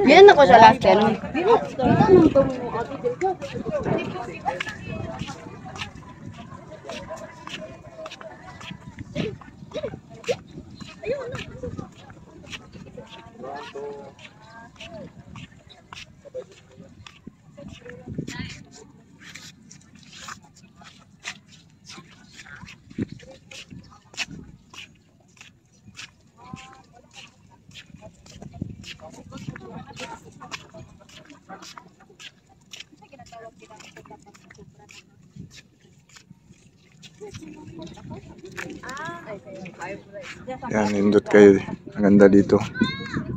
Yan ako sa last time. Yan, nindot kayo. Ang ganda dito.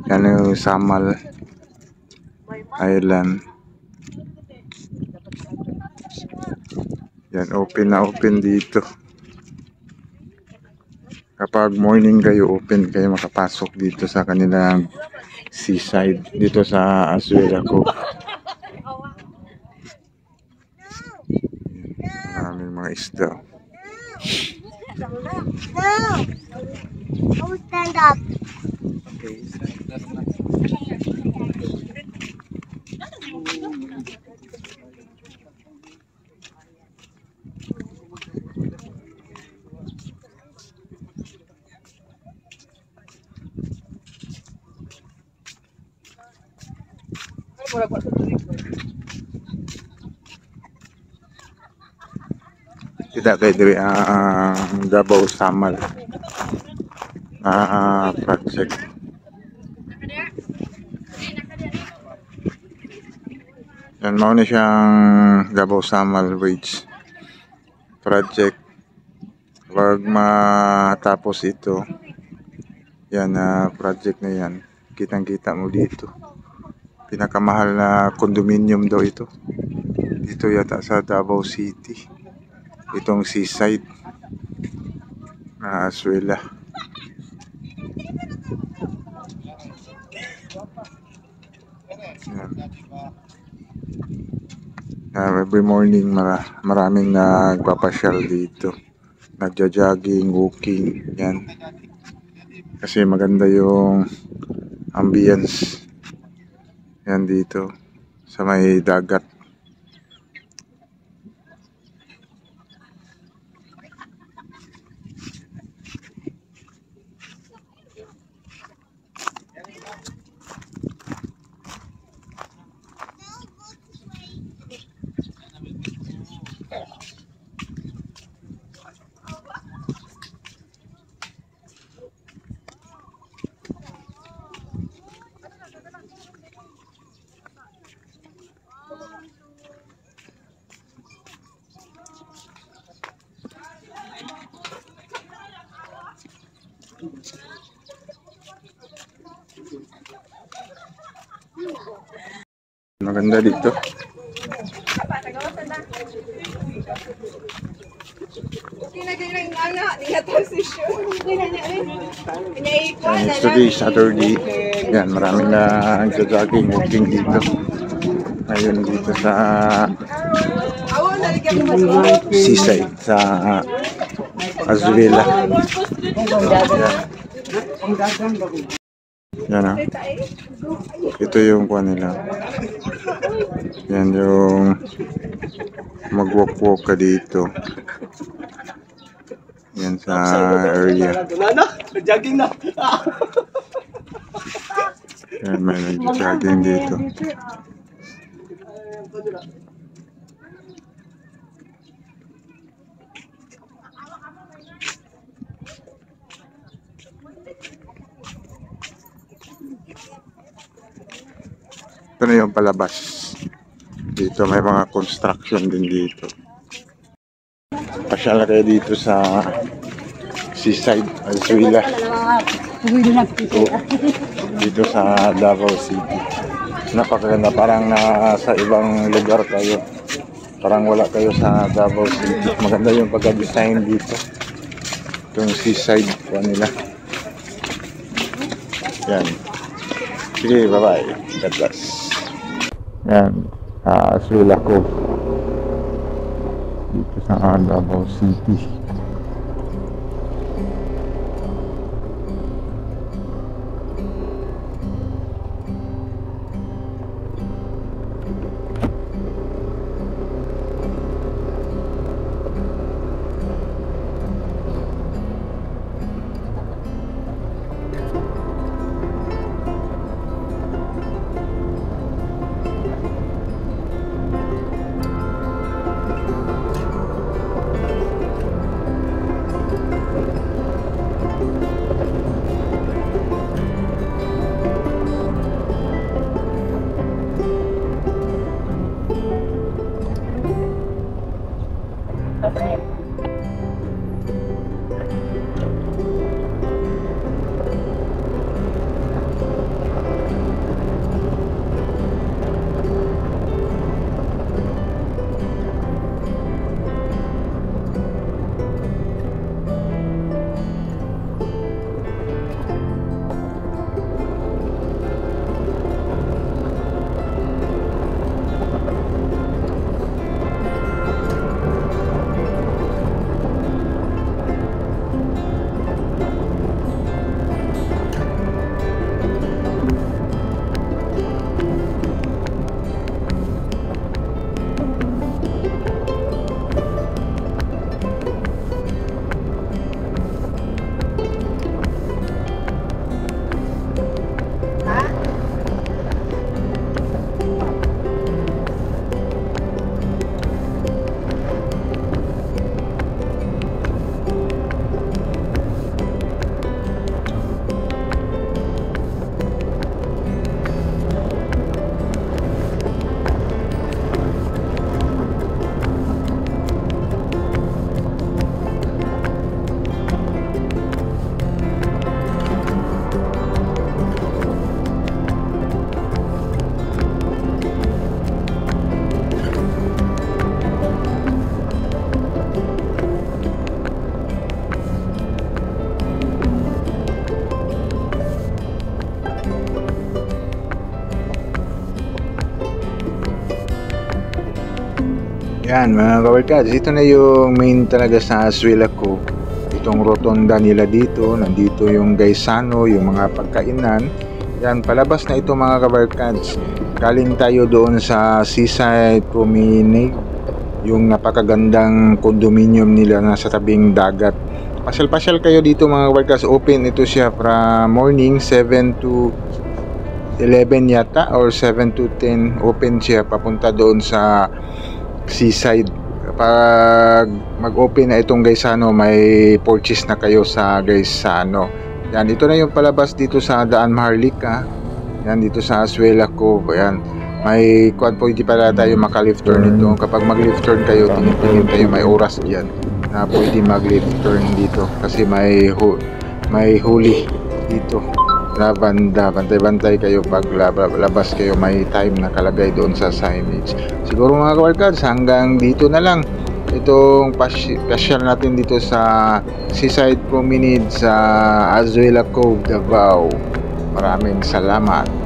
Yan yung Samal Island. Yan, open na open dito. Kapag morning kayo, open kayo makapasok dito sa kanilang seaside. Dito sa Azuela Cove. Maraming mga isda. No! Oh, stand up. Okay. Tidak kayak dari Davao Samal project. Yan, mau na siyang Davao Samal Bridge project. Pag matapos ito, yan project na yan, kitang-kita mo dito. Pinakamahal na condominium daw ito. Dito yata sa Davao City. Itong seaside na Azuela. Every morning maraming nagpapasyal dito. Nagja-jogging, walking, yan. Kasi maganda yung ambience. Yan dito sa may dagat. Maganda dito. It's today Saturday. Yan, maraming nagja-jogging, walking dito. Ayun dito sa seaside sa Azuela. Yan ito yung kuha nila. Yan yung mag-walk-walk ka dito. Yan sa area. Jogging na. Yan, may nag-jogging dito. Ito na yung palabas. Dito may mga construction din dito. Pasyal na kayo dito sa seaside, Azuela. Dito sa Davao City. Napakaganda, parang nasa ibang lugar kayo. Parang wala kayo sa Davao City. Maganda yung pagka-design dito. Itong seaside po nila. Yan. Sige, bye-bye. God bless. Yan, Azuela Cove dito sa Davao City. Yan mga kabarkads, ito na yung main talaga sa Azuela Cove. Itong rotonda nila dito, nandito yung Gaisano, yung mga pagkainan. Yan, palabas na ito mga kabarkads. Galing tayo doon sa Seaside Promenade, yung napakagandang condominium nila na sa tabing dagat. Pasyal-pasyal kayo dito mga kabarkads. Open ito siya from morning 7 to 11 yata or 7 to 10. Open siya papunta doon sa Seaside. Kapag mag-open na itong Gaisano, may purchase na kayo sa Gaisano. Yan, ito na yung palabas dito sa Daan Maharlika. Yan, dito sa Azuela Cove. Ayan, may quad pwede pala tayo maka-left turn dito. Kapag mag-left turn kayo, tingin kayo, may oras diyan na pwede mag-left turn dito kasi may huli dito na banda. Bantay-bantay kayo pag labas kayo, may time na kalagay doon sa signage. Siguro mga kabarkads, hanggang dito na lang itong pasyal natin dito sa Seaside Promenade sa Azuela Cove, Davao. Maraming salamat.